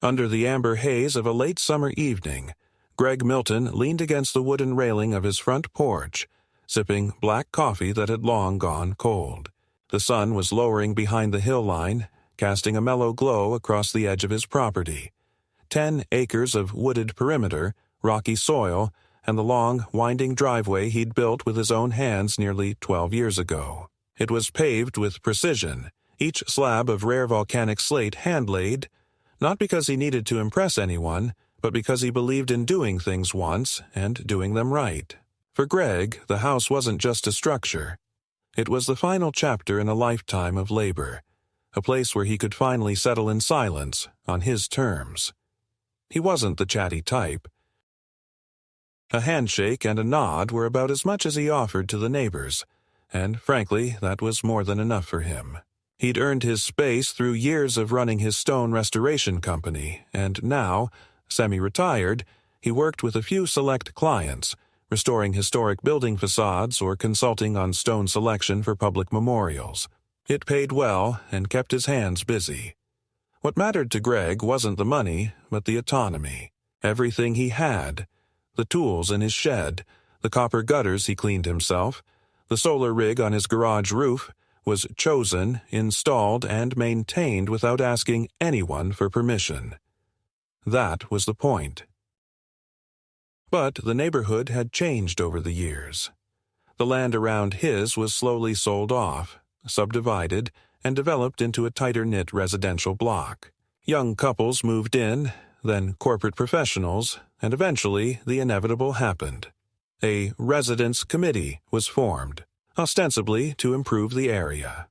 Under the amber haze of a late summer evening, Greg Milton leaned against the wooden railing of his front porch, sipping black coffee that had long gone cold. The sun was lowering behind the hill line, casting a mellow glow across the edge of his property. 10 acres of wooded perimeter, rocky soil, and the long, winding driveway he'd built with his own hands nearly 12 years ago. It was paved with precision, each slab of rare volcanic slate hand-laid, not because he needed to impress anyone, but because he believed in doing things once and doing them right. For Greg, the house wasn't just a structure. It was the final chapter in a lifetime of labor, a place where he could finally settle in silence, on his terms. He wasn't the chatty type. A handshake and a nod were about as much as he offered to the neighbors, and frankly, that was more than enough for him. He'd earned his space through years of running his stone restoration company, and now, semi-retired, he worked with a few select clients, restoring historic building facades or consulting on stone selection for public memorials. It paid well and kept his hands busy. What mattered to Greg wasn't the money, but the autonomy. Everything he had, the tools in his shed, the copper gutters he cleaned himself, the solar rig on his garage roof, was chosen, installed, and maintained without asking anyone for permission. That was the point. But the neighborhood had changed over the years. The land around his was slowly sold off, subdivided, and developed into a tighter-knit residential block. Young couples moved in, then corporate professionals, and eventually the inevitable happened. A residence committee was formed, ostensibly to improve the area.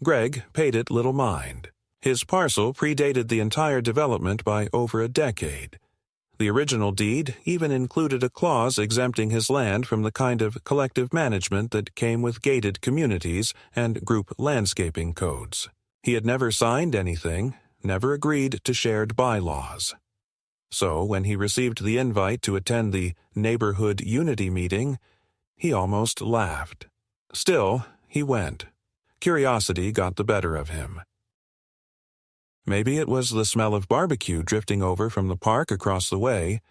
Greg paid it little mind. His parcel predated the entire development by over a decade. The original deed even included a clause exempting his land from the kind of collective management that came with gated communities and group landscaping codes. He had never signed anything, never agreed to shared bylaws. So when he received the invite to attend the neighborhood unity meeting, he almost laughed. Still, he went. Curiosity got the better of him. Maybe it was the smell of barbecue drifting over from the park across the way,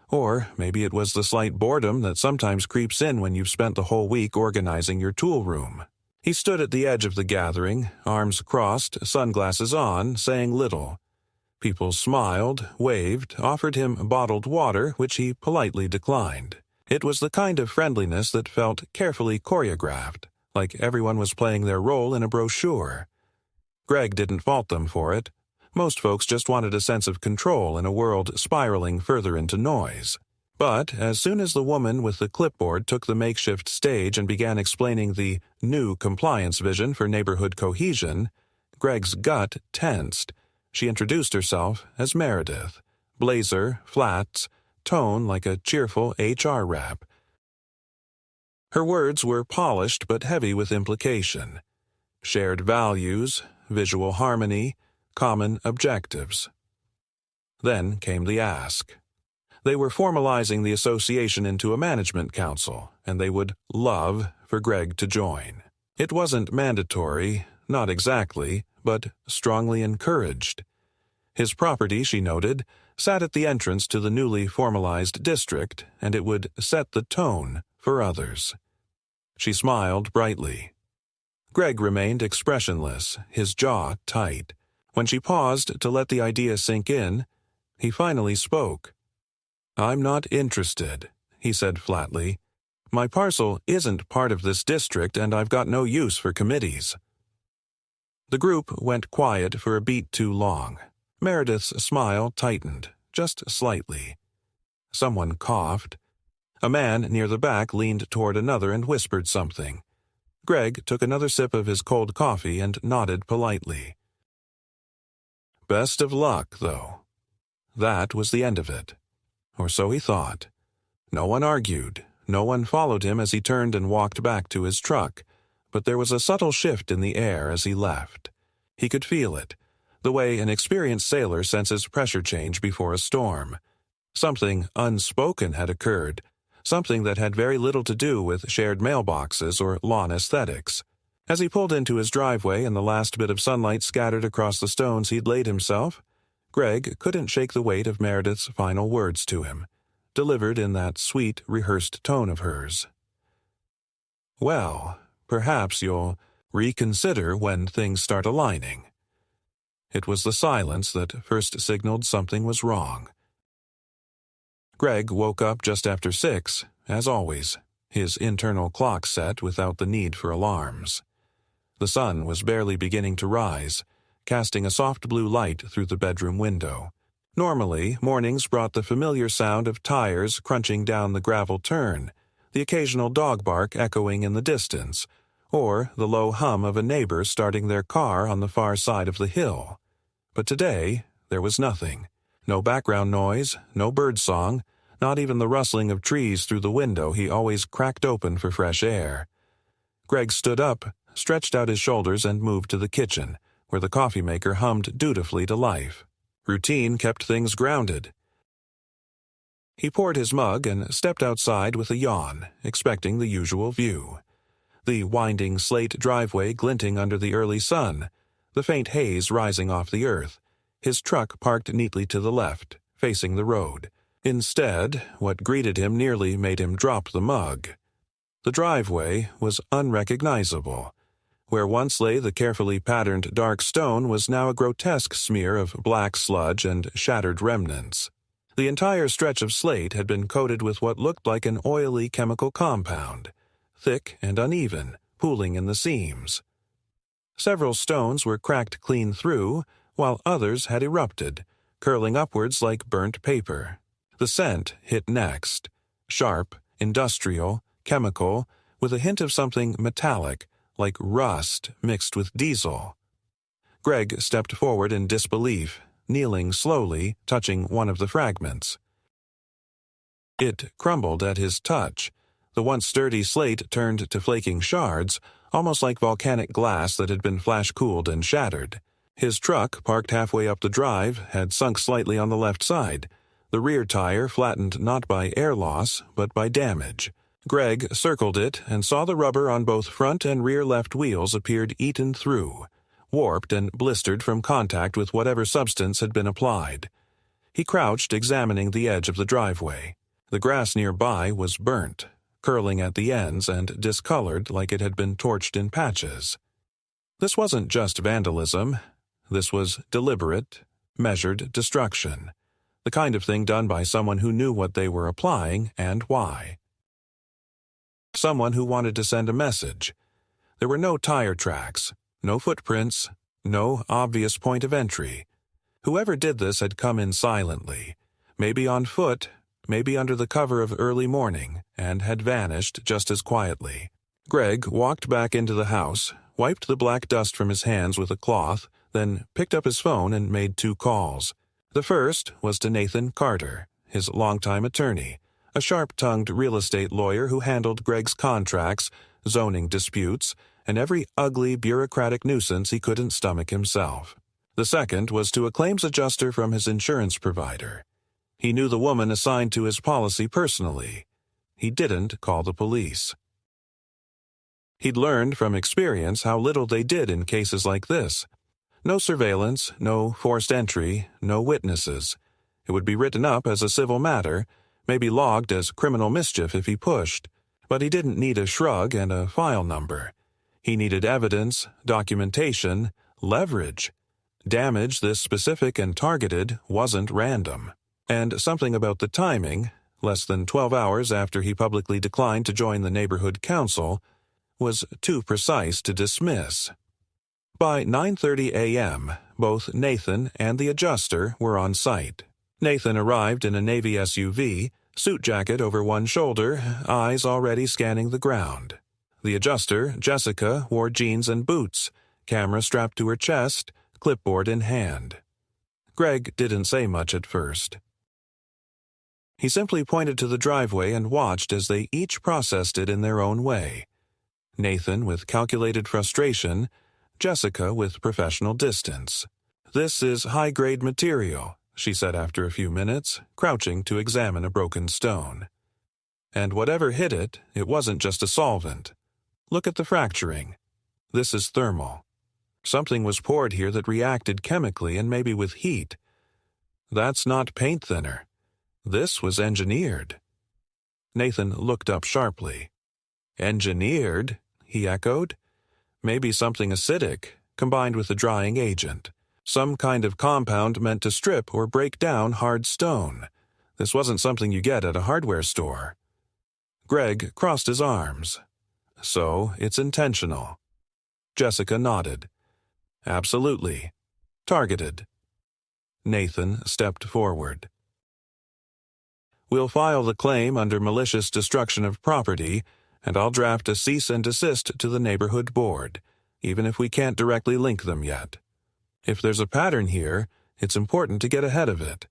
or maybe it was the slight boredom that sometimes creeps in when you've spent the whole week organizing your tool room. He stood at the edge of the gathering, arms crossed, sunglasses on, saying little. People smiled, waved, offered him bottled water, which he politely declined. It was the kind of friendliness that felt carefully choreographed, like everyone was playing their role in a brochure. Greg didn't fault them for it. Most folks just wanted a sense of control in a world spiraling further into noise. But as soon as the woman with the clipboard took the makeshift stage and began explaining the new compliance vision for neighborhood cohesion, Greg's gut tensed. She introduced herself as Meredith. Blazer, flats, tone like a cheerful HR rep. Her words were polished but heavy with implication. Shared values, visual harmony, common objectives. Then came the ask. They were formalizing the association into a management council, and they would love for Greg to join. It wasn't mandatory, not exactly, but strongly encouraged. His property, she noted, sat at the entrance to the newly formalized district, and it would set the tone for others. She smiled brightly. Greg remained expressionless, his jaw tight. When she paused to let the idea sink in, he finally spoke. "I'm not interested," he said flatly. "My parcel isn't part of this district, and I've got no use for committees." The group went quiet for a beat too long. Meredith's smile tightened, just slightly. Someone coughed. A man near the back leaned toward another and whispered something. Greg took another sip of his cold coffee and nodded politely. Best of luck, though. That was the end of it. Or so he thought. No one argued. No one followed him as he turned and walked back to his truck. But there was a subtle shift in the air as he left. He could feel it, the way an experienced sailor senses pressure change before a storm. Something unspoken had occurred, something that had very little to do with shared mailboxes or lawn aesthetics. As he pulled into his driveway and the last bit of sunlight scattered across the stones he'd laid himself, Greg couldn't shake the weight of Meredith's final words to him, delivered in that sweet, rehearsed tone of hers. "Well, perhaps you'll reconsider when things start aligning." It was the silence that first signaled something was wrong. Greg woke up just after 6, as always, his internal clock set without the need for alarms. The sun was barely beginning to rise, casting a soft blue light through the bedroom window. Normally, mornings brought the familiar sound of tires crunching down the gravel turn, the occasional dog bark echoing in the distance, or the low hum of a neighbor starting their car on the far side of the hill. But today, there was nothing. No background noise, no birdsong, not even the rustling of trees through the window he always cracked open for fresh air. Greg stood up, stretched out his shoulders, and moved to the kitchen, where the coffee maker hummed dutifully to life. Routine kept things grounded. He poured his mug and stepped outside with a yawn, expecting the usual view. The winding slate driveway glinting under the early sun, the faint haze rising off the earth, his truck parked neatly to the left, facing the road. Instead, what greeted him nearly made him drop the mug. The driveway was unrecognizable. Where once lay the carefully patterned dark stone was now a grotesque smear of black sludge and shattered remnants. The entire stretch of slate had been coated with what looked like an oily chemical compound, thick and uneven, pooling in the seams. Several stones were cracked clean through, while others had erupted, curling upwards like burnt paper. The scent hit next, sharp, industrial, chemical, with a hint of something metallic, like rust mixed with diesel. Greg stepped forward in disbelief, kneeling slowly, touching one of the fragments. It crumbled at his touch. The once sturdy slate turned to flaking shards, almost like volcanic glass that had been flash-cooled and shattered. His truck, parked halfway up the drive, had sunk slightly on the left side, the rear tire flattened not by air loss, but by damage. Greg circled it and saw the rubber on both front and rear left wheels appeared eaten through, warped and blistered from contact with whatever substance had been applied. He crouched, examining the edge of the driveway. The grass nearby was burnt, curling at the ends and discolored like it had been torched in patches. This wasn't just vandalism. This was deliberate, measured destruction, the kind of thing done by someone who knew what they were applying and why. Someone who wanted to send a message. There were no tire tracks, no footprints, no obvious point of entry. Whoever did this had come in silently, maybe on foot, maybe under the cover of early morning, and had vanished just as quietly. Greg walked back into the house, wiped the black dust from his hands with a cloth, then picked up his phone and made 2 calls. The first was to Nathan Carter, his longtime attorney, a sharp-tongued real estate lawyer who handled Greg's contracts, zoning disputes, and every ugly bureaucratic nuisance he couldn't stomach himself. The second was to a claims adjuster from his insurance provider. He knew the woman assigned to his policy personally. He didn't call the police. He'd learned from experience how little they did in cases like this. No surveillance, no forced entry, no witnesses. It would be written up as a civil matter, maybe logged as criminal mischief if he pushed. But he didn't need a shrug and a file number. He needed evidence, documentation, leverage. Damage this specific and targeted wasn't random. And something about the timing, less than 12 hours after he publicly declined to join the neighborhood council, was too precise to dismiss. By 9:30 a.m., both Nathan and the adjuster were on site. Nathan arrived in a Navy SUV, suit jacket over one shoulder, eyes already scanning the ground. The adjuster, Jessica, wore jeans and boots, camera strapped to her chest, clipboard in hand. Greg didn't say much at first. He simply pointed to the driveway and watched as they each processed it in their own way. Nathan with calculated frustration, Jessica with professional distance. "This is high-grade material," she said after a few minutes, crouching to examine a broken stone. "And whatever hit it, it wasn't just a solvent. Look at the fracturing. This is thermal. Something was poured here that reacted chemically and maybe with heat. That's not paint thinner. This was engineered. Nathan looked up sharply. Engineered? He echoed. Maybe something acidic, combined with a drying agent. Some kind of compound meant to strip or break down hard stone. This wasn't something you get at a hardware store. Greg crossed his arms. So, it's intentional. Jessica nodded. Absolutely. Targeted. Nathan stepped forward. We'll file the claim under malicious destruction of property, and I'll draft a cease and desist to the neighborhood board, even if we can't directly link them yet. If there's a pattern here, it's important to get ahead of it.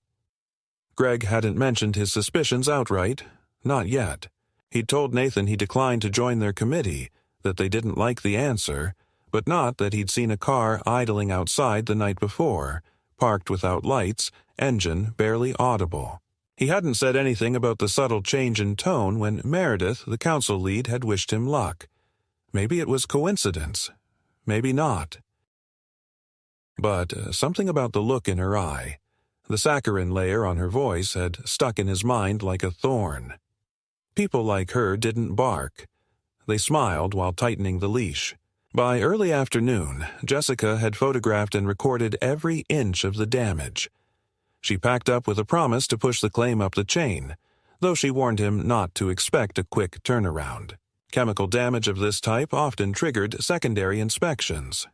Greg hadn't mentioned his suspicions outright, not yet. He'd told Nathan he declined to join their committee, that they didn't like the answer, but not that he'd seen a car idling outside the night before, parked without lights, engine barely audible. He hadn't said anything about the subtle change in tone when Meredith, the council lead, had wished him luck. Maybe it was coincidence. Maybe not. But something about the look in her eye, the saccharin layer on her voice, had stuck in his mind like a thorn. People like her didn't bark. They smiled while tightening the leash. By early afternoon, Jessica had photographed and recorded every inch of the damage. She packed up with a promise to push the claim up the chain, though she warned him not to expect a quick turnaround. Chemical damage of this type often triggered secondary inspections.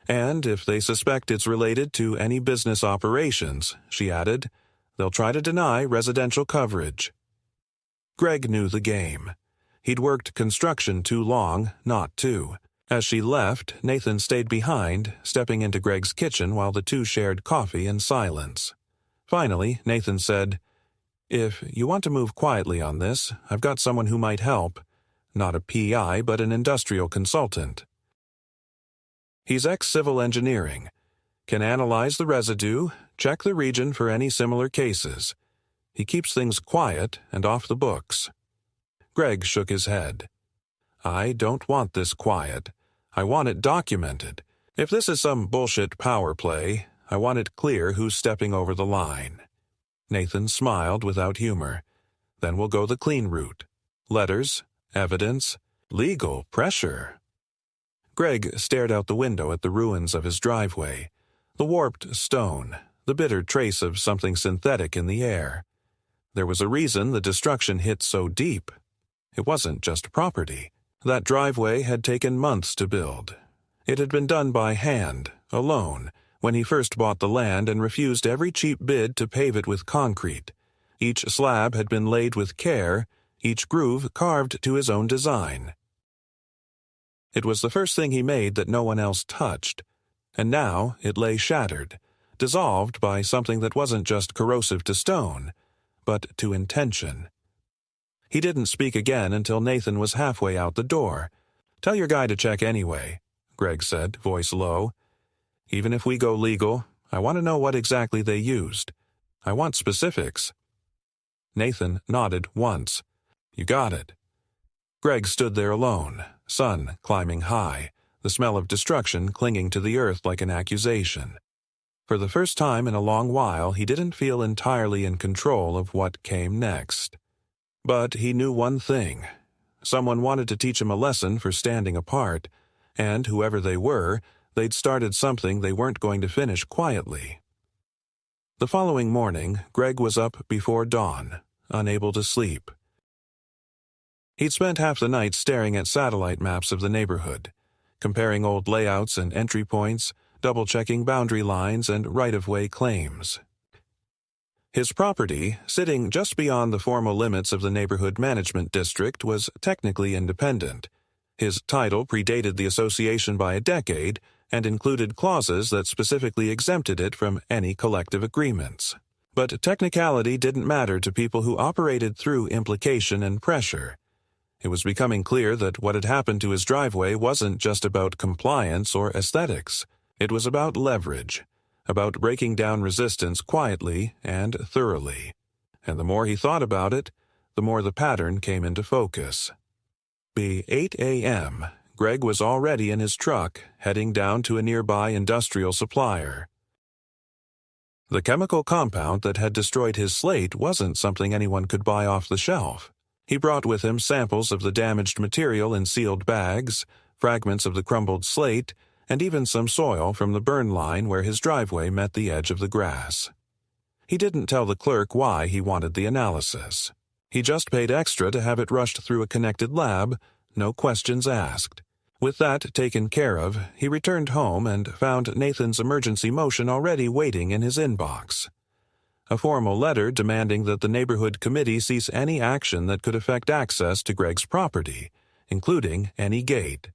And if they suspect it's related to any business operations, she added, they'll try to deny residential coverage. Greg knew the game. He'd worked construction too long not to. As she left, Nathan stayed behind, stepping into Greg's kitchen while the two shared coffee in silence. Finally, Nathan said, "If you want to move quietly on this, I've got someone who might help. Not a PI, but an industrial consultant. He's ex-civil engineering. Can analyze the residue, check the region for any similar cases. He keeps things quiet and off the books." Greg shook his head. "I don't want this quiet. I want it documented. If this is some bullshit power play, I want it clear who's stepping over the line." Nathan smiled without humor. "Then we'll go the clean route. Letters, evidence, legal pressure." Greg stared out the window at the ruins of his driveway, the warped stone, the bitter trace of something synthetic in the air. There was a reason the destruction hit so deep. It wasn't just property. That driveway had taken months to build. It had been done by hand, alone, when he first bought the land and refused every cheap bid to pave it with concrete. Each slab had been laid with care, each groove carved to his own design. It was the first thing he made that no one else touched, and now it lay shattered, dissolved by something that wasn't just corrosive to stone, but to intention. He didn't speak again until Nathan was halfway out the door. "Tell your guy to check anyway," Greg said, voice low. "Even if we go legal, I want to know what exactly they used. I want specifics." Nathan nodded once. "You got it." Greg stood there alone, sun climbing high, the smell of destruction clinging to the earth like an accusation. For the first time in a long while, he didn't feel entirely in control of what came next. But he knew one thing. Someone wanted to teach him a lesson for standing apart, and whoever they were, they'd started something they weren't going to finish quietly. The following morning, Greg was up before dawn, unable to sleep. He'd spent half the night staring at satellite maps of the neighborhood, comparing old layouts and entry points, double-checking boundary lines and right-of-way claims. His property, sitting just beyond the formal limits of the neighborhood management district, was technically independent. His title predated the association by a decade and included clauses that specifically exempted it from any collective agreements. But technicality didn't matter to people who operated through implication and pressure. It was becoming clear that what had happened to his driveway wasn't just about compliance or aesthetics. It was about leverage, about breaking down resistance quietly and thoroughly. And the more he thought about it, the more the pattern came into focus. By 8 a.m., Greg was already in his truck, heading down to a nearby industrial supplier. The chemical compound that had destroyed his slate wasn't something anyone could buy off the shelf. He brought with him samples of the damaged material in sealed bags, fragments of the crumbled slate, and even some soil from the burn line where his driveway met the edge of the grass. He didn't tell the clerk why he wanted the analysis. He just paid extra to have it rushed through a connected lab, no questions asked. With that taken care of, he returned home and found Nathan's emergency motion already waiting in his inbox. A formal letter demanding that the neighborhood committee cease any action that could affect access to Greg's property, including any gate.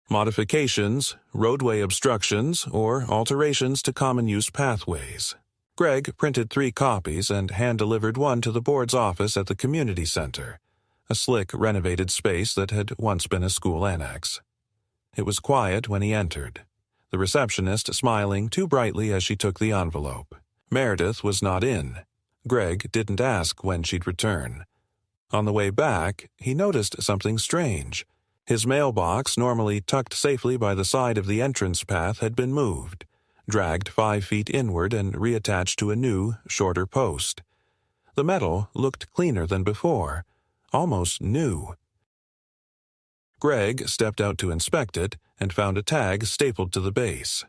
Modifications, roadway obstructions, or alterations to common-use pathways. Greg printed 3 copies and hand-delivered one to the board's office at the community center, a slick, renovated space that had once been a school annex. It was quiet when he entered, the receptionist smiling too brightly as she took the envelope. Meredith was not in. Greg didn't ask when she'd return. On the way back, he noticed something strange. His mailbox, normally tucked safely by the side of the entrance path, had been moved, dragged 5 feet inward and reattached to a new, shorter post. The metal looked cleaner than before, almost new. Greg stepped out to inspect it and found a tag stapled to the base.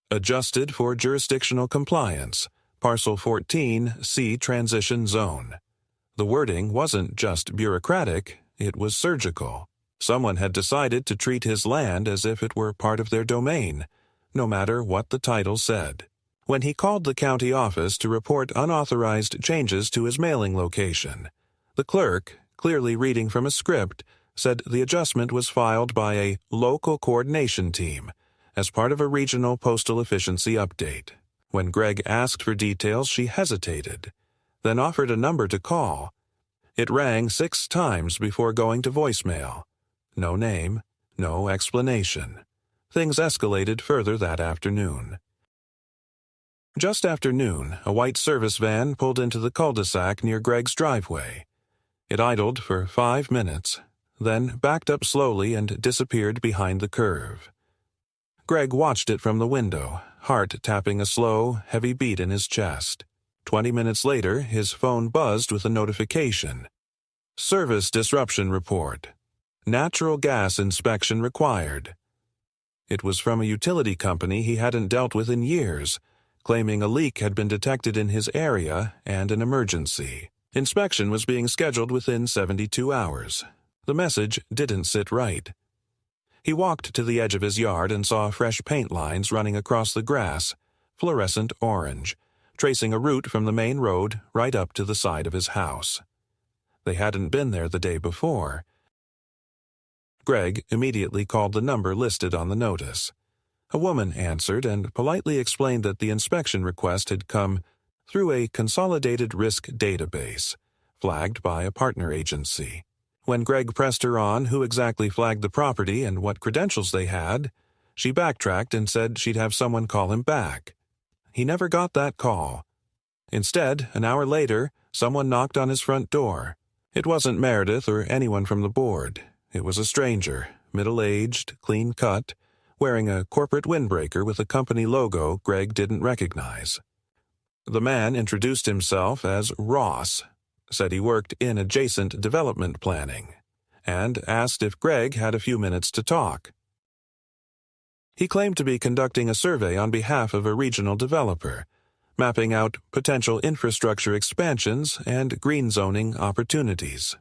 Adjusted for jurisdictional compliance, Parcel 14, C Transition Zone. The wording wasn't just bureaucratic, it was surgical. Someone had decided to treat his land as if it were part of their domain, no matter what the title said. When he called the county office to report unauthorized changes to his mailing location, the clerk, clearly reading from a script, said the adjustment was filed by a local coordination team as part of a regional postal efficiency update. When Greg asked for details, she hesitated, then offered a number to call. It rang 6 times before going to voicemail. No name, no explanation. Things escalated further that afternoon. Just after noon, a white service van pulled into the cul-de-sac near Greg's driveway. It idled for 5 minutes, then backed up slowly and disappeared behind the curve. Greg watched it from the window, heart tapping a slow, heavy beat in his chest. 20 minutes later, his phone buzzed with a notification. Service disruption report. Natural gas inspection required. It was from a utility company he hadn't dealt with in years, claiming a leak had been detected in his area and an emergency. Inspection was being scheduled within 72 hours. The message didn't sit right. He walked to the edge of his yard and saw fresh paint lines running across the grass, fluorescent orange, tracing a route from the main road right up to the side of his house. They hadn't been there the day before. Greg immediately called the number listed on the notice. A woman answered and politely explained that the inspection request had come through a consolidated risk database, flagged by a partner agency. When Greg pressed her on who exactly flagged the property and what credentials they had, she backtracked and said she'd have someone call him back. He never got that call. Instead, an hour later, someone knocked on his front door. It wasn't Meredith or anyone from the board. It was a stranger, middle-aged, clean-cut, wearing a corporate windbreaker with a company logo Greg didn't recognize. The man introduced himself as Ross, said he worked in adjacent development planning, and asked if Greg had a few minutes to talk. He claimed to be conducting a survey on behalf of a regional developer, mapping out potential infrastructure expansions and green zoning opportunities.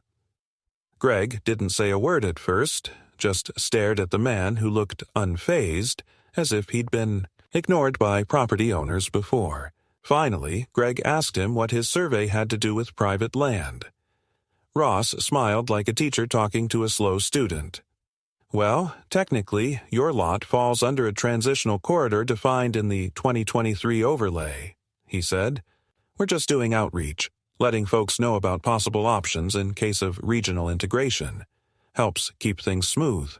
Greg didn't say a word at first, just stared at the man who looked unfazed, as if he'd been ignored by property owners before. Finally, Greg asked him what his survey had to do with private land. Ross smiled like a teacher talking to a slow student. Well, technically, your lot falls under a transitional corridor defined in the 2023 overlay, he said. We're just doing outreach, letting folks know about possible options in case of regional integration. Helps keep things smooth.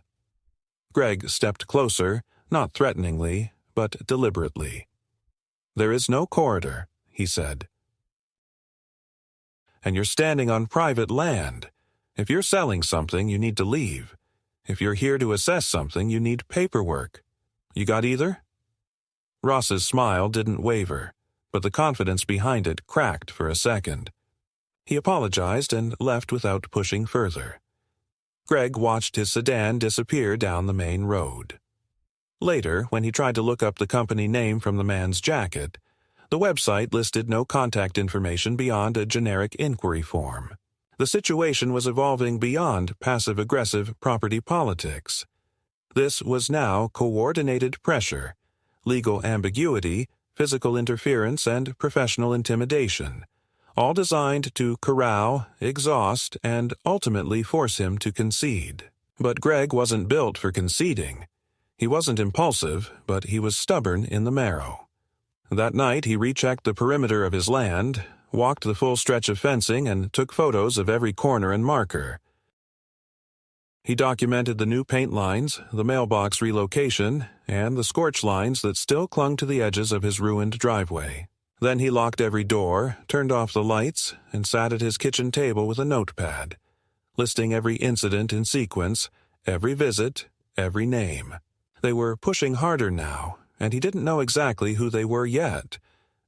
Greg stepped closer, not threateningly, but deliberately. There is no corridor, he said. And you're standing on private land. If you're selling something, you need to leave. If you're here to assess something, you need paperwork. You got either? Ross's smile didn't waver. but the confidence behind it cracked for a second. He apologized and left without pushing further. Greg watched his sedan disappear down the main road. Later, when he tried to look up the company name from the man's jacket, the website listed no contact information beyond a generic inquiry form. The situation was evolving beyond passive-aggressive property politics. This was now coordinated pressure, legal ambiguity, physical interference, and professional intimidation, all designed to corral, exhaust, and ultimately force him to concede. But Greg wasn't built for conceding. He wasn't impulsive, but he was stubborn in the marrow. That night he rechecked the perimeter of his land, walked the full stretch of fencing, and took photos of every corner and marker. He documented the new paint lines, the mailbox relocation, and the scorch lines that still clung to the edges of his ruined driveway. Then he locked every door, turned off the lights, and sat at his kitchen table with a notepad, listing every incident in sequence, every visit, every name. They were pushing harder now, and he didn't know exactly who they were yet,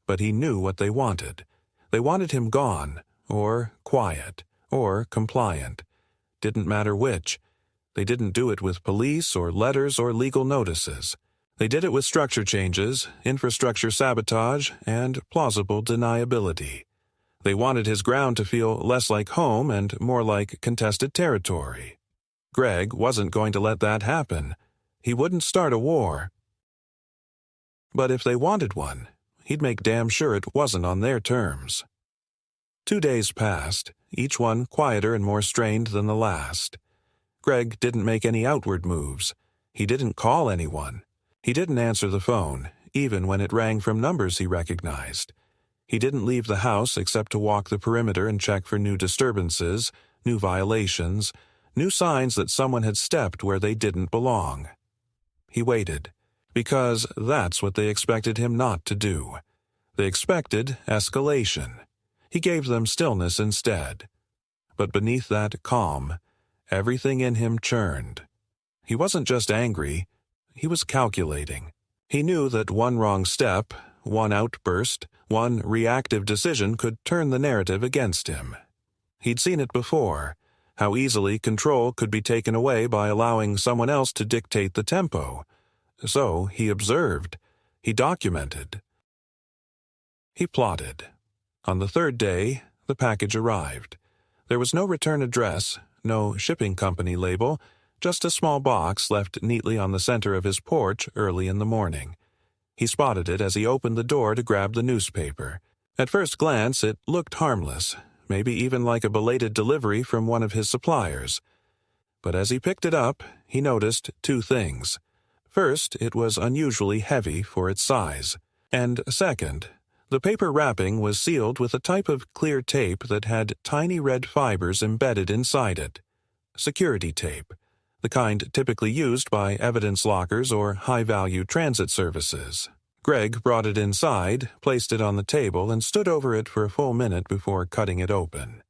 but he knew what they wanted. They wanted him gone, or quiet, or compliant. Didn't matter which. They didn't do it with police or letters or legal notices. They did it with structure changes, infrastructure sabotage, and plausible deniability. They wanted his ground to feel less like home and more like contested territory. Greg wasn't going to let that happen. He wouldn't start a war. But if they wanted one, he'd make damn sure it wasn't on their terms. 2 days passed, each one quieter and more strained than the last. Greg didn't make any outward moves. He didn't call anyone. He didn't answer the phone, even when it rang from numbers he recognized. He didn't leave the house except to walk the perimeter and check for new disturbances, new violations, new signs that someone had stepped where they didn't belong. He waited, because that's what they expected him not to do. They expected escalation. He gave them stillness instead. But beneath that calm, everything in him churned. He wasn't just angry, he was calculating. He knew that one wrong step, one outburst, one reactive decision could turn the narrative against him. He'd seen it before, how easily control could be taken away by allowing someone else to dictate the tempo. So he observed, he documented. He plotted. On the 3rd day, the package arrived. There was no return address, no shipping company label, just a small box left neatly on the center of his porch early in the morning. He spotted it as he opened the door to grab the newspaper. At first glance, it looked harmless, maybe even like a belated delivery from one of his suppliers. But as he picked it up, he noticed 2 things. First, it was unusually heavy for its size. And second, the paper wrapping was sealed with a type of clear tape that had tiny red fibers embedded inside it. Security tape, the kind typically used by evidence lockers or high-value transit services. Greg brought it inside, placed it on the table, and stood over it for a full minute before cutting it open.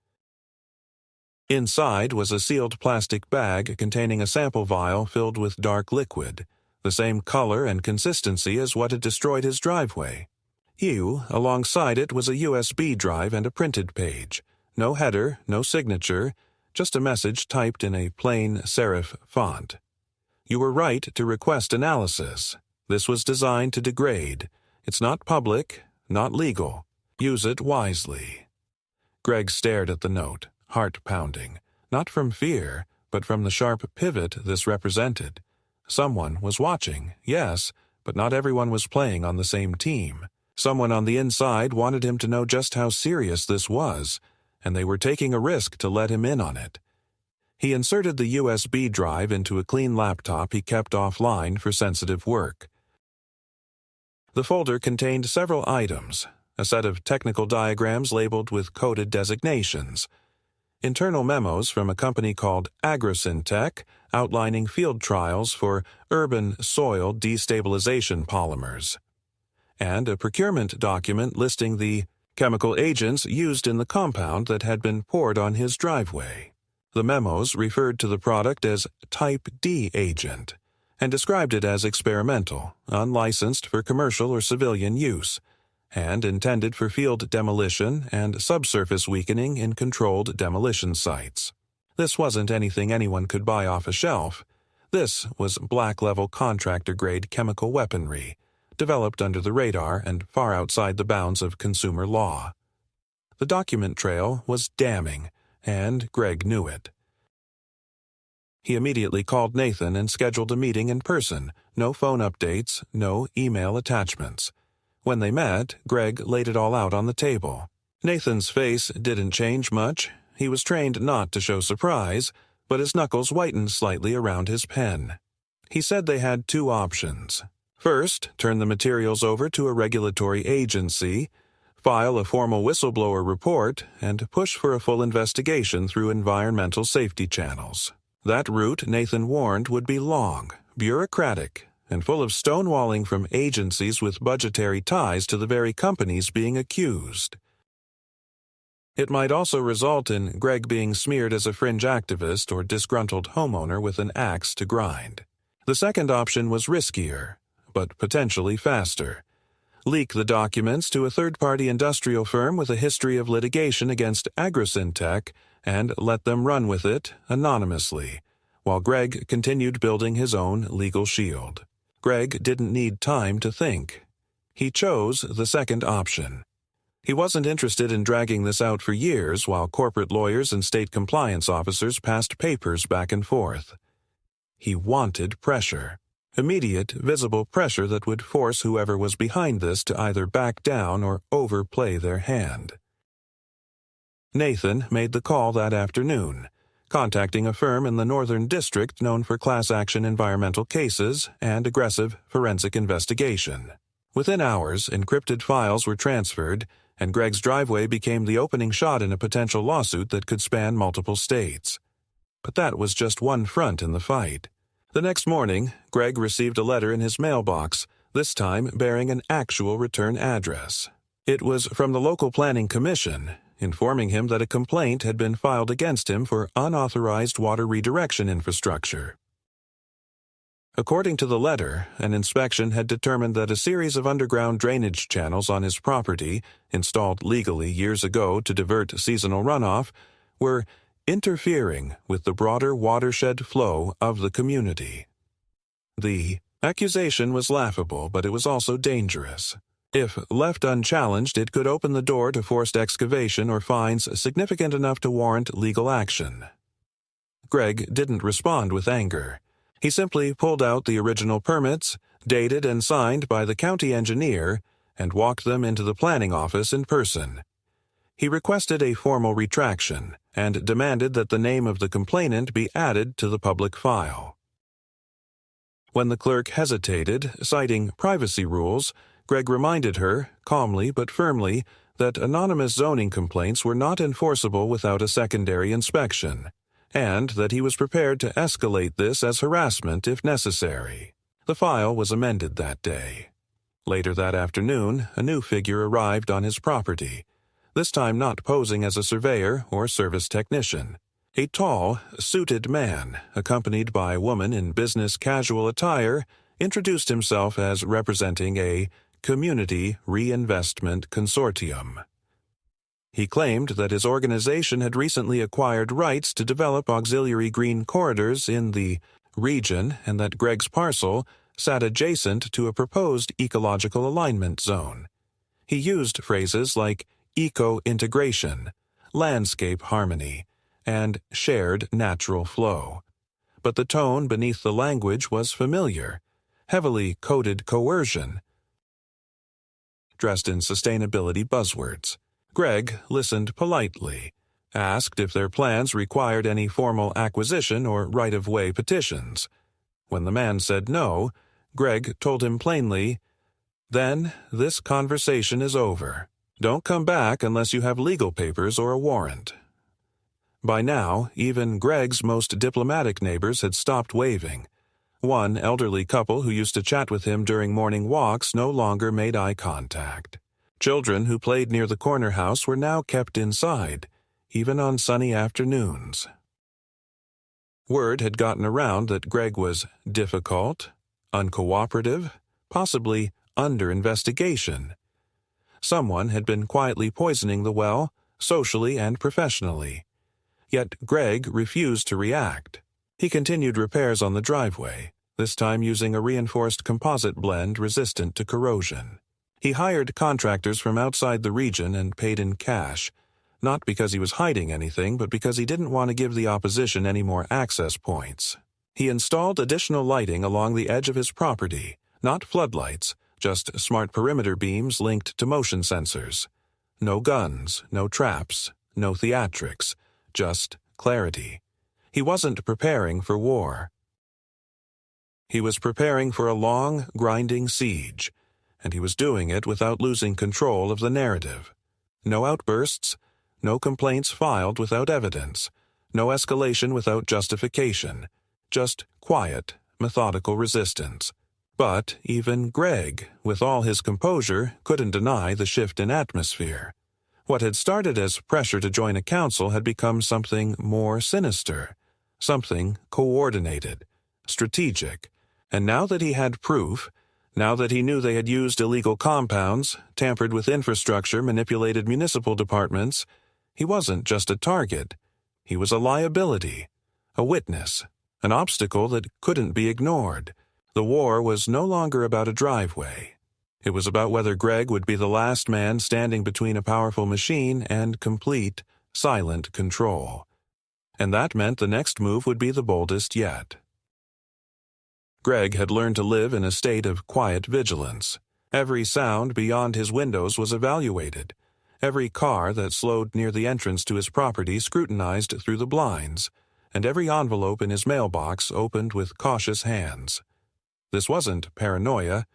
Inside was a sealed plastic bag containing a sample vial filled with dark liquid, the same color and consistency as what had destroyed his driveway. Alongside it was a USB drive and a printed page. No header, no signature, just a message typed in a plain serif font. You were right to request analysis. This was designed to degrade. It's not public, not legal. Use it wisely. Greg stared at the note, heart pounding, not from fear, but from the sharp pivot this represented. Someone was watching, yes, but not everyone was playing on the same team. Someone on the inside wanted him to know just how serious this was, and they were taking a risk to let him in on it. He inserted the USB drive into a clean laptop he kept offline for sensitive work. The folder contained several items, a set of technical diagrams labeled with coded designations, internal memos from a company called AgroSyntech outlining field trials for urban soil destabilization polymers, and a procurement document listing the chemical agents used in the compound that had been poured on his driveway. The memos referred to the product as Type D agent and described it as experimental, unlicensed for commercial or civilian use, and intended for field demolition and subsurface weakening in controlled demolition sites. This wasn't anything anyone could buy off a shelf. This was black-level contractor-grade chemical weaponry, developed under the radar and far outside the bounds of consumer law. The document trail was damning, and Greg knew it. He immediately called Nathan and scheduled a meeting in person. No phone updates, no email attachments. When they met, Greg laid it all out on the table. Nathan's face didn't change much. He was trained not to show surprise, but his knuckles whitened slightly around his pen. He said they had two options. First, turn the materials over to a regulatory agency, file a formal whistleblower report, and push for a full investigation through environmental safety channels. That route, Nathan warned, would be long, bureaucratic, and full of stonewalling from agencies with budgetary ties to the very companies being accused. It might also result in Greg being smeared as a fringe activist or disgruntled homeowner with an axe to grind. The second option was riskier, but potentially faster. Leak the documents to a third-party industrial firm with a history of litigation against AgroSyntech and let them run with it anonymously, while Greg continued building his own legal shield. Greg didn't need time to think. He chose the second option. He wasn't interested in dragging this out for years while corporate lawyers and state compliance officers passed papers back and forth. He wanted pressure. Immediate, visible pressure that would force whoever was behind this to either back down or overplay their hand. Nathan made the call that afternoon, contacting a firm in the Northern District known for class action environmental cases and aggressive forensic investigation. Within hours, encrypted files were transferred, and Greg's driveway became the opening shot in a potential lawsuit that could span multiple states. But that was just one front in the fight. The next morning, Greg received a letter in his mailbox, this time bearing an actual return address. It was from the local planning commission, informing him that a complaint had been filed against him for unauthorized water redirection infrastructure. According to the letter, an inspection had determined that a series of underground drainage channels on his property, installed legally years ago to divert seasonal runoff, were interfering with the broader watershed flow of the community. The accusation was laughable, but it was also dangerous. If left unchallenged, it could open the door to forced excavation or fines significant enough to warrant legal action. Greg didn't respond with anger. He simply pulled out the original permits, dated and signed by the county engineer, and walked them into the planning office in person. He requested a formal retraction and demanded that the name of the complainant be added to the public file. When the clerk hesitated, citing privacy rules, Greg reminded her, calmly but firmly, that anonymous zoning complaints were not enforceable without a secondary inspection, and that he was prepared to escalate this as harassment if necessary. The file was amended that day. Later that afternoon, a new figure arrived on his property, this time not posing as a surveyor or service technician. A tall, suited man, accompanied by a woman in business casual attire, introduced himself as representing a Community Reinvestment Consortium. He claimed that his organization had recently acquired rights to develop auxiliary green corridors in the region and that Greg's parcel sat adjacent to a proposed ecological alignment zone. He used phrases like eco-integration, landscape harmony, and shared natural flow. But the tone beneath the language was familiar, heavily coded coercion, dressed in sustainability buzzwords. Greg listened politely, asked if their plans required any formal acquisition or right-of-way petitions. When the man said no, Greg told him plainly, "Then this conversation is over. Don't come back unless you have legal papers or a warrant." By now, even Greg's most diplomatic neighbors had stopped waving. One elderly couple who used to chat with him during morning walks no longer made eye contact. Children who played near the corner house were now kept inside, even on sunny afternoons. Word had gotten around that Greg was difficult, uncooperative, possibly under investigation. Someone had been quietly poisoning the well, socially and professionally. Yet Greg refused to react. He continued repairs on the driveway, this time using a reinforced composite blend resistant to corrosion. He hired contractors from outside the region and paid in cash, not because he was hiding anything, but because he didn't want to give the opposition any more access points. He installed additional lighting along the edge of his property, not floodlights, just smart perimeter beams linked to motion sensors. No guns, no traps, no theatrics, just clarity. He wasn't preparing for war. He was preparing for a long, grinding siege, and he was doing it without losing control of the narrative. No outbursts, no complaints filed without evidence, no escalation without justification, just quiet, methodical resistance. But even Greg, with all his composure, couldn't deny the shift in atmosphere. What had started as pressure to join a council had become something more sinister, something coordinated, strategic. And now that he had proof, now that he knew they had used illegal compounds, tampered with infrastructure, manipulated municipal departments, he wasn't just a target. He was a liability, a witness, an obstacle that couldn't be ignored. The war was no longer about a driveway. It was about whether Greg would be the last man standing between a powerful machine and complete, silent control. And that meant the next move would be the boldest yet. Greg had learned to live in a state of quiet vigilance. Every sound beyond his windows was evaluated. Every car that slowed near the entrance to his property scrutinized through the blinds, and every envelope in his mailbox opened with cautious hands. This wasn't paranoia,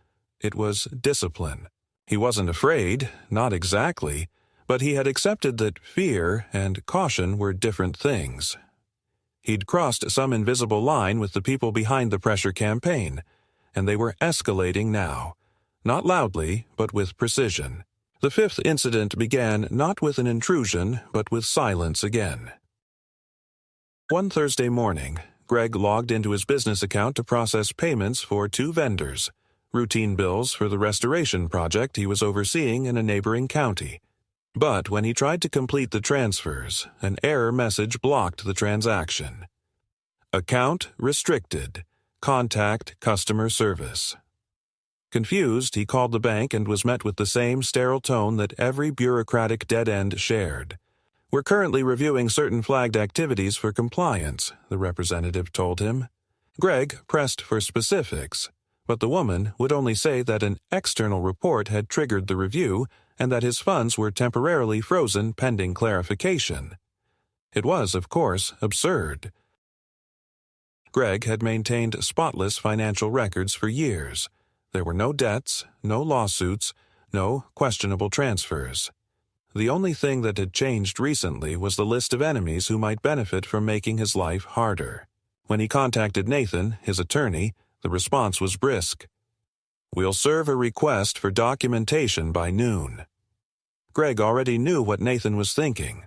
it was discipline. He wasn't afraid, not exactly, but he had accepted that fear and caution were different things. He'd crossed some invisible line with the people behind the pressure campaign, and they were escalating now, not loudly, but with precision. The fifth incident began not with an intrusion, but with silence again. One Thursday morning, Greg logged into his business account to process payments for 2 vendors, routine bills for the restoration project he was overseeing in a neighboring county. But when he tried to complete the transfers, an error message blocked the transaction. Account restricted. Contact customer service. Confused, he called the bank and was met with the same sterile tone that every bureaucratic dead end shared. "We're currently reviewing certain flagged activities for compliance," the representative told him. Greg pressed for specifics, but the woman would only say that an external report had triggered the review and that his funds were temporarily frozen pending clarification. It was, of course, absurd. Greg had maintained spotless financial records for years. There were no debts, no lawsuits, no questionable transfers. The only thing that had changed recently was the list of enemies who might benefit from making his life harder. When he contacted Nathan, his attorney, the response was brisk. "We'll serve a request for documentation by noon." Greg already knew what Nathan was thinking.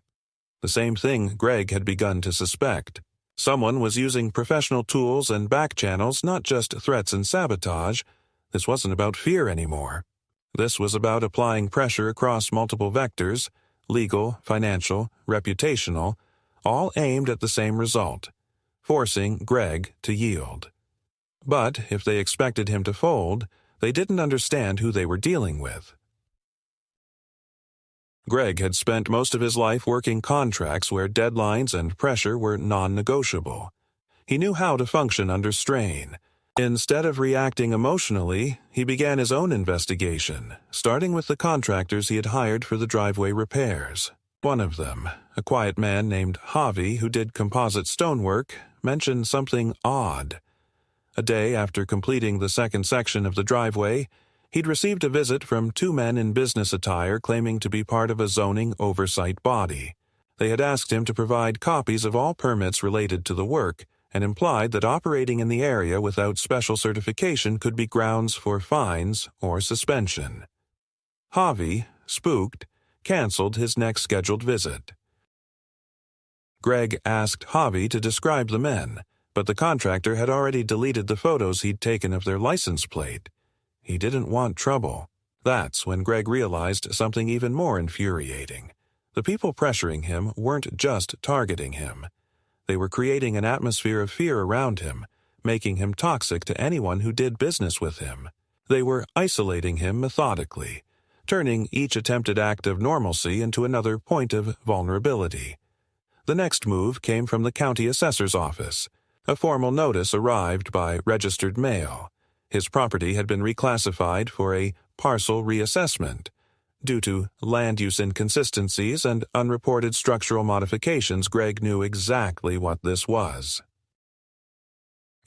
The same thing Greg had begun to suspect. Someone was using professional tools and back channels, not just threats and sabotage. This wasn't about fear anymore. This was about applying pressure across multiple vectors, legal, financial, reputational, all aimed at the same result, forcing Greg to yield. But if they expected him to fold, they didn't understand who they were dealing with. Greg had spent most of his life working contracts where deadlines and pressure were non-negotiable. He knew how to function under strain. Instead of reacting emotionally, he began his own investigation, starting with the contractors he had hired for the driveway repairs. One of them, a quiet man named Javi who did composite stonework, mentioned something odd. A day after completing the second section of the driveway, he'd received a visit from 2 men in business attire claiming to be part of a zoning oversight body. They had asked him to provide copies of all permits related to the work, and implied that operating in the area without special certification could be grounds for fines or suspension. Javi, spooked, canceled his next scheduled visit. Greg asked Javi to describe the men, but the contractor had already deleted the photos he'd taken of their license plate. He didn't want trouble. That's when Greg realized something even more infuriating. The people pressuring him weren't just targeting him. They were creating an atmosphere of fear around him, making him toxic to anyone who did business with him. They were isolating him methodically, turning each attempted act of normalcy into another point of vulnerability. The next move came from the county assessor's office. A formal notice arrived by registered mail. His property had been reclassified for a parcel reassessment. Due to land use inconsistencies and unreported structural modifications, Greg knew exactly what this was.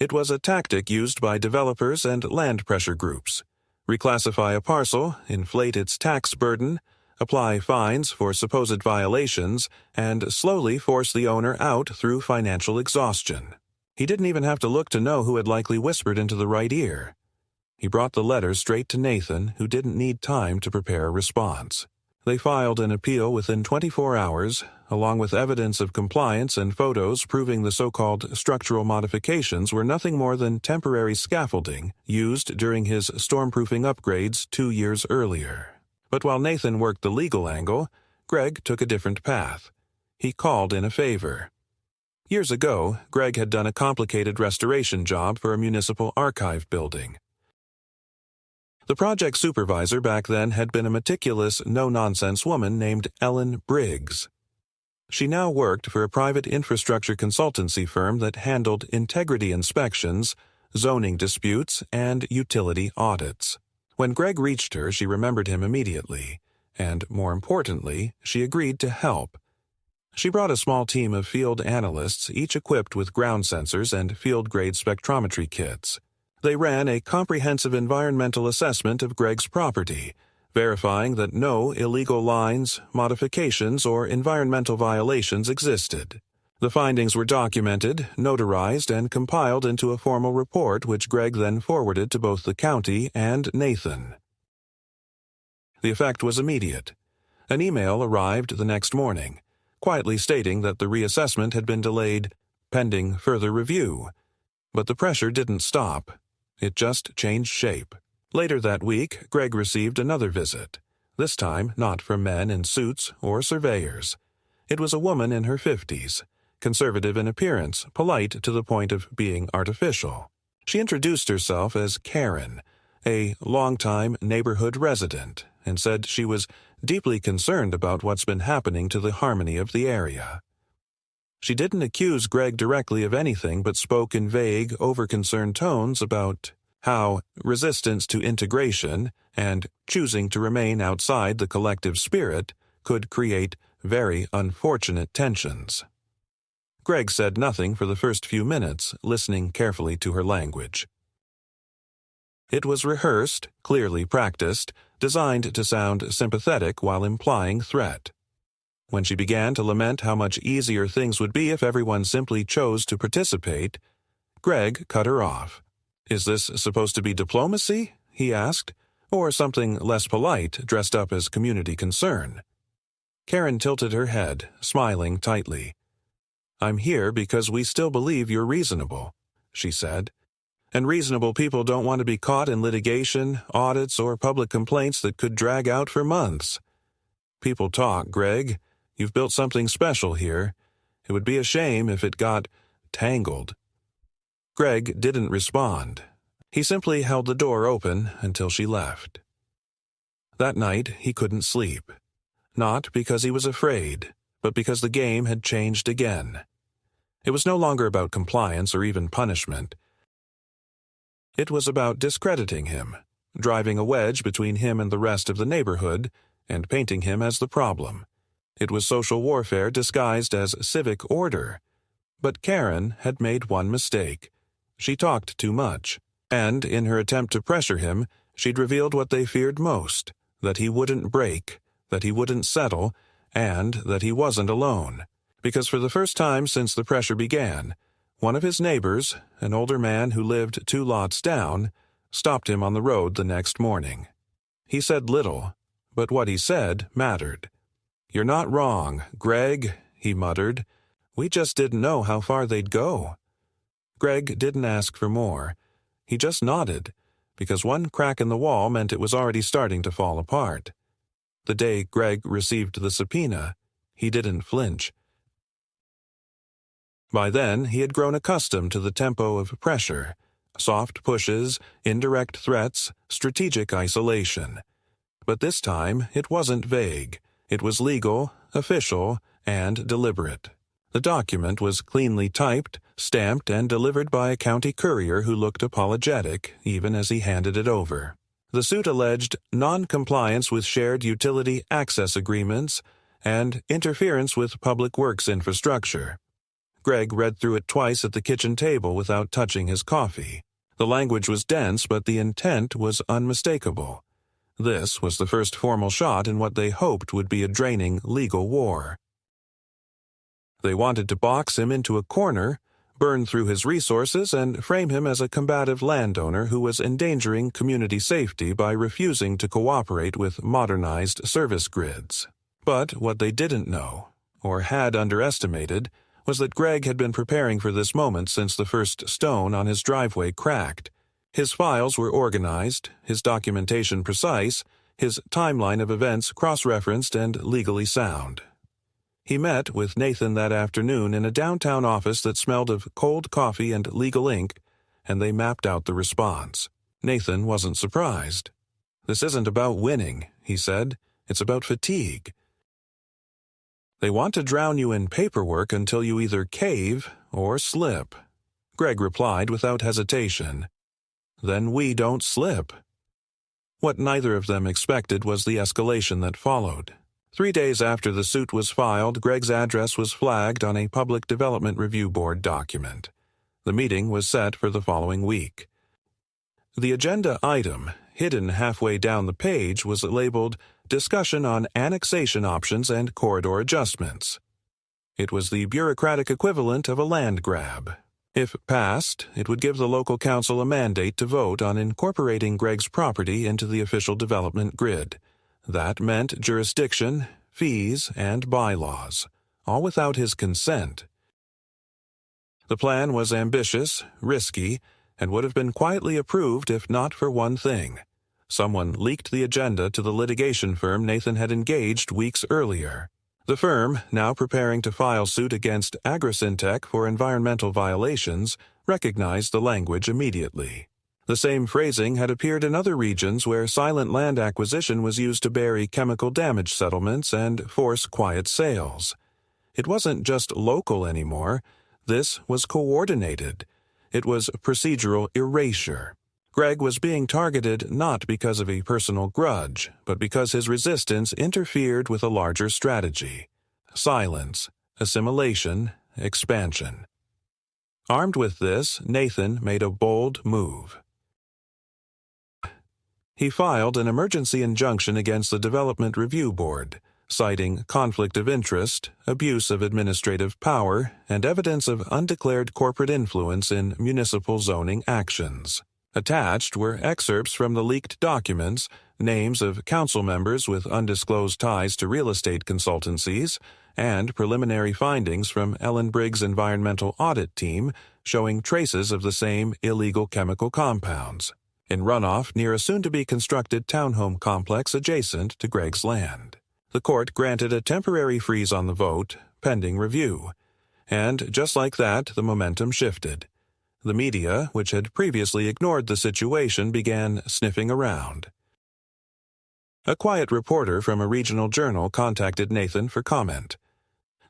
It was a tactic used by developers and land pressure groups. Reclassify a parcel, inflate its tax burden, apply fines for supposed violations, and slowly force the owner out through financial exhaustion. He didn't even have to look to know who had likely whispered into the right ear. He brought the letter straight to Nathan, who didn't need time to prepare a response. They filed an appeal within 24 hours, along with evidence of compliance and photos proving the so-called structural modifications were nothing more than temporary scaffolding used during his stormproofing upgrades 2 years earlier. But while Nathan worked the legal angle, Greg took a different path. He called in a favor. Years ago, Greg had done a complicated restoration job for a municipal archive building. The project supervisor back then had been a meticulous, no-nonsense woman named Ellen Briggs. She now worked for a private infrastructure consultancy firm that handled integrity inspections, zoning disputes, and utility audits. When Greg reached her, she remembered him immediately, and, more importantly, she agreed to help. She brought a small team of field analysts, each equipped with ground sensors and field-grade spectrometry kits. They ran a comprehensive environmental assessment of Greg's property, verifying that no illegal lines, modifications, or environmental violations existed. The findings were documented, notarized, and compiled into a formal report which Greg then forwarded to both the county and Nathan. The effect was immediate. An email arrived the next morning, quietly stating that the reassessment had been delayed, pending further review. But the pressure didn't stop. It just changed shape. Later that week, Greg received another visit, this time not from men in suits or surveyors. It was a woman in her 50s, conservative in appearance, polite to the point of being artificial. She introduced herself as Karen, a longtime neighborhood resident, and said she was deeply concerned about what's been happening to the harmony of the area. She didn't accuse Greg directly of anything but spoke in vague, over-concerned tones about how resistance to integration and choosing to remain outside the collective spirit could create very unfortunate tensions. Greg said nothing for the first few minutes, listening carefully to her language. It was rehearsed, clearly practiced, designed to sound sympathetic while implying threat. When she began to lament how much easier things would be if everyone simply chose to participate, Greg cut her off. "Is this supposed to be diplomacy?" he asked, "or something less polite dressed up as community concern?" Karen tilted her head, smiling tightly. "I'm here because we still believe you're reasonable," she said. "And reasonable people don't want to be caught in litigation, audits, or public complaints that could drag out for months. People talk, Greg. You've built something special here. It would be a shame if it got tangled." Greg didn't respond. He simply held the door open until she left. That night, he couldn't sleep. Not because he was afraid, but because the game had changed again. It was no longer about compliance or even punishment. It was about discrediting him, driving a wedge between him and the rest of the neighborhood, and painting him as the problem. It was social warfare disguised as civic order. But Karen had made one mistake. She talked too much, and in her attempt to pressure him, she'd revealed what they feared most, that he wouldn't break, that he wouldn't settle, and that he wasn't alone. Because for the first time since the pressure began, one of his neighbors, an older man who lived 2 lots down, stopped him on the road the next morning. He said little, but what he said mattered. "You're not wrong, Greg," he muttered. "We just didn't know how far they'd go." Greg didn't ask for more. He just nodded, because one crack in the wall meant it was already starting to fall apart. The day Greg received the subpoena, he didn't flinch. By then, he had grown accustomed to the tempo of pressure, soft pushes, indirect threats, strategic isolation. But this time, it wasn't vague. It was legal, official, and deliberate. The document was cleanly typed, stamped, and delivered by a county courier who looked apologetic even as he handed it over. The suit alleged non-compliance with shared utility access agreements and interference with public works infrastructure. Greg read through it twice at the kitchen table without touching his coffee. The language was dense, but the intent was unmistakable. This was the first formal shot in what they hoped would be a draining legal war. They wanted to box him into a corner, burn through his resources, and frame him as a combative landowner who was endangering community safety by refusing to cooperate with modernized service grids. But what they didn't know, or had underestimated, was that Greg had been preparing for this moment since the first stone on his driveway cracked. His files were organized, his documentation precise, his timeline of events cross-referenced and legally sound. He met with Nathan that afternoon in a downtown office that smelled of cold coffee and legal ink, and they mapped out the response. Nathan wasn't surprised. "This isn't about winning," he said. "It's about fatigue. They want to drown you in paperwork until you either cave or slip." Greg replied without hesitation. "Then we don't slip." What neither of them expected was the escalation that followed. 3 days after the suit was filed, Greg's address was flagged on a Public Development Review Board document. The meeting was set for the following week. The agenda item, hidden halfway down the page, was labeled Discussion on Annexation Options and Corridor Adjustments. It was the bureaucratic equivalent of a land grab. If passed, it would give the local council a mandate to vote on incorporating Greg's property into the official development grid. That meant jurisdiction, fees, and bylaws, all without his consent. The plan was ambitious, risky, and would have been quietly approved if not for one thing. Someone leaked the agenda to the litigation firm Nathan had engaged weeks earlier. The firm, now preparing to file suit against AgriSyntech for environmental violations, recognized the language immediately. The same phrasing had appeared in other regions where silent land acquisition was used to bury chemical damage settlements and force quiet sales. It wasn't just local anymore. This was coordinated. It was procedural erasure. Greg was being targeted not because of a personal grudge, but because his resistance interfered with a larger strategy: silence, assimilation, expansion. Armed with this, Nathan made a bold move. He filed an emergency injunction against the Development Review Board, citing conflict of interest, abuse of administrative power, and evidence of undeclared corporate influence in municipal zoning actions. Attached were excerpts from the leaked documents, names of council members with undisclosed ties to real estate consultancies, and preliminary findings from Ellen Briggs' environmental audit team showing traces of the same illegal chemical compounds in runoff near a soon-to-be-constructed townhome complex adjacent to Greg's land. The court granted a temporary freeze on the vote, pending review. And just like that, the momentum shifted. The media, which had previously ignored the situation, began sniffing around. A quiet reporter from a regional journal contacted Nathan for comment.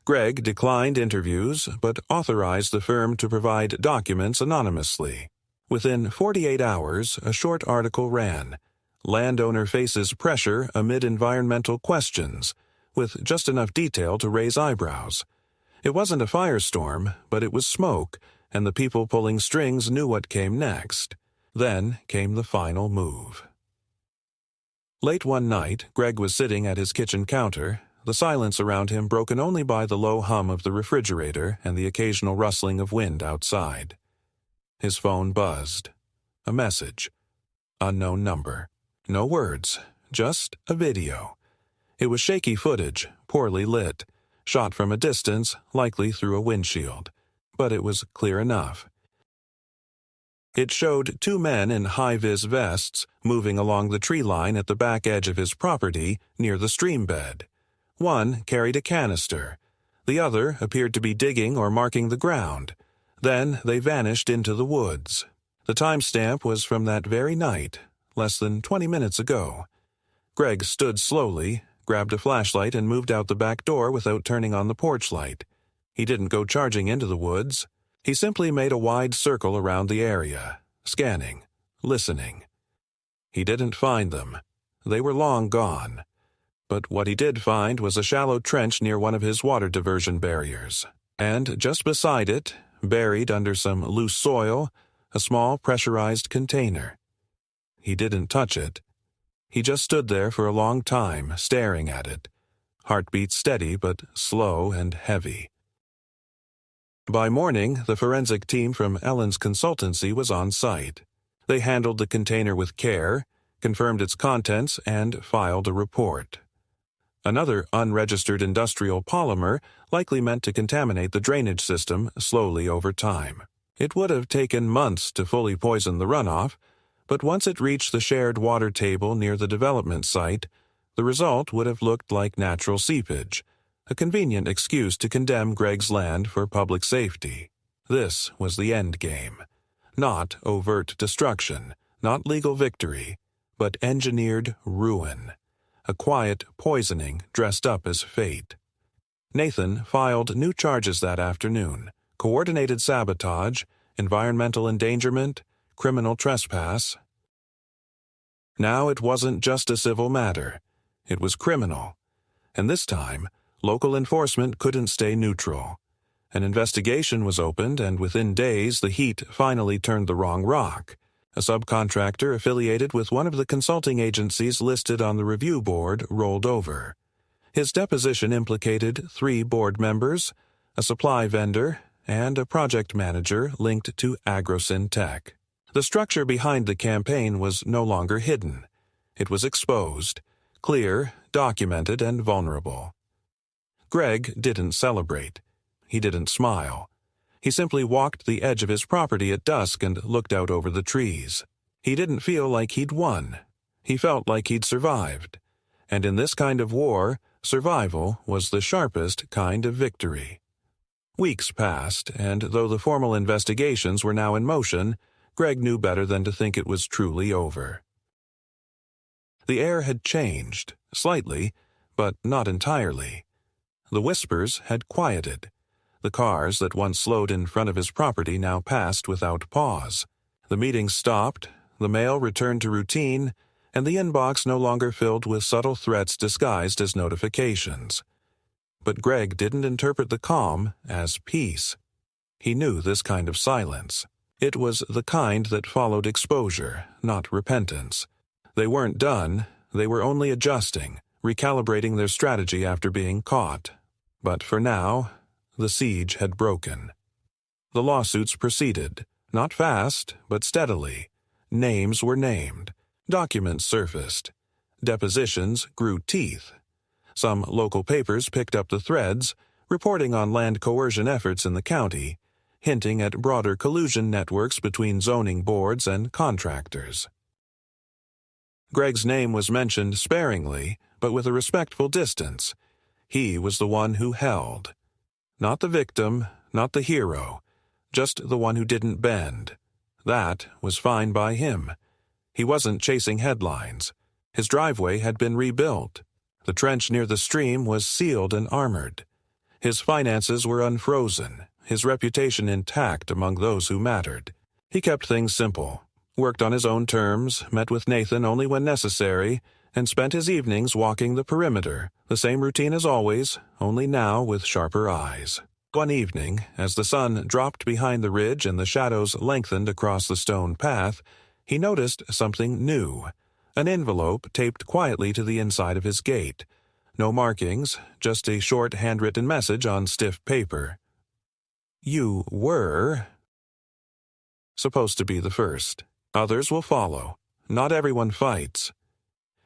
Greg declined interviews, but authorized the firm to provide documents anonymously. Within 48 hours, a short article ran, "Landowner faces pressure amid environmental questions," with just enough detail to raise eyebrows. It wasn't a firestorm, but it was smoke, and the people pulling strings knew what came next. Then came the final move. Late one night, Greg was sitting at his kitchen counter, the silence around him broken only by the low hum of the refrigerator and the occasional rustling of wind outside. His phone buzzed. A message. Unknown number. No words, just a video. It was shaky footage, poorly lit, shot from a distance, likely through a windshield. But it was clear enough. It showed two men in high-vis vests moving along the tree line at the back edge of his property near the stream bed. One carried a canister. The other appeared to be digging or marking the ground. Then they vanished into the woods. The timestamp was from that very night, less than 20 minutes ago. Greg stood slowly, grabbed a flashlight, and moved out the back door without turning on the porch light. He didn't go charging into the woods. He simply made a wide circle around the area, scanning, listening. He didn't find them. They were long gone. But what he did find was a shallow trench near one of his water diversion barriers. And just beside it, buried under some loose soil, a small pressurized container. He didn't touch it. He just stood there for a long time, staring at it. Heartbeat steady but slow and heavy. By morning, the forensic team from Ellen's consultancy was on site. They handled the container with care, confirmed its contents, and filed a report. Another unregistered industrial polymer likely meant to contaminate the drainage system slowly over time. It would have taken months to fully poison the runoff, but once it reached the shared water table near the development site, the result would have looked like natural seepage, a convenient excuse to condemn Greg's land for public safety. This was the end game. Not overt destruction, not legal victory, but engineered ruin. A quiet poisoning dressed up as fate. Nathan filed new charges that afternoon: coordinated sabotage, environmental endangerment, criminal trespass. Now it wasn't just a civil matter. It was criminal. And this time, local enforcement couldn't stay neutral. An investigation was opened, and within days the heat finally turned the wrong rock. A subcontractor affiliated with one of the consulting agencies listed on the review board rolled over. His deposition implicated 3 board members, a supply vendor, and a project manager linked to AgroSyntech. The structure behind the campaign was no longer hidden. It was exposed, clear, documented, and vulnerable. Greg didn't celebrate. He didn't smile. He simply walked the edge of his property at dusk and looked out over the trees. He didn't feel like he'd won. He felt like he'd survived. And in this kind of war, survival was the sharpest kind of victory. Weeks passed, and though the formal investigations were now in motion, Greg knew better than to think it was truly over. The air had changed, slightly, but not entirely. The whispers had quieted. The cars that once slowed in front of his property now passed without pause. The meetings stopped, the mail returned to routine, and the inbox no longer filled with subtle threats disguised as notifications. But Greg didn't interpret the calm as peace. He knew this kind of silence. It was the kind that followed exposure, not repentance. They weren't done, they were only adjusting, recalibrating their strategy after being caught. But for now, the siege had broken. The lawsuits proceeded, not fast, but steadily. Names were named. Documents surfaced. Depositions grew teeth. Some local papers picked up the threads, reporting on land coercion efforts in the county, hinting at broader collusion networks between zoning boards and contractors. Greg's name was mentioned sparingly, but with a respectful distance. He was the one who held. Not the victim, not the hero, just the one who didn't bend. That was fine by him. He wasn't chasing headlines. His driveway had been rebuilt. The trench near the stream was sealed and armored. His finances were unfrozen, his reputation intact among those who mattered. He kept things simple, worked on his own terms, met with Nathan only when necessary, and spent his evenings walking the perimeter, the same routine as always, only now with sharper eyes. One evening, as the sun dropped behind the ridge and the shadows lengthened across the stone path, he noticed something new. An envelope taped quietly to the inside of his gate. No markings, just a short handwritten message on stiff paper. You were supposed to be the first. Others will follow. Not everyone fights.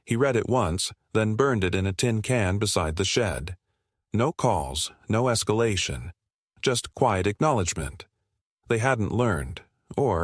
He read it once, then burned it in a tin can beside the shed. No calls, no escalation. Just quiet acknowledgement. They hadn't learned, or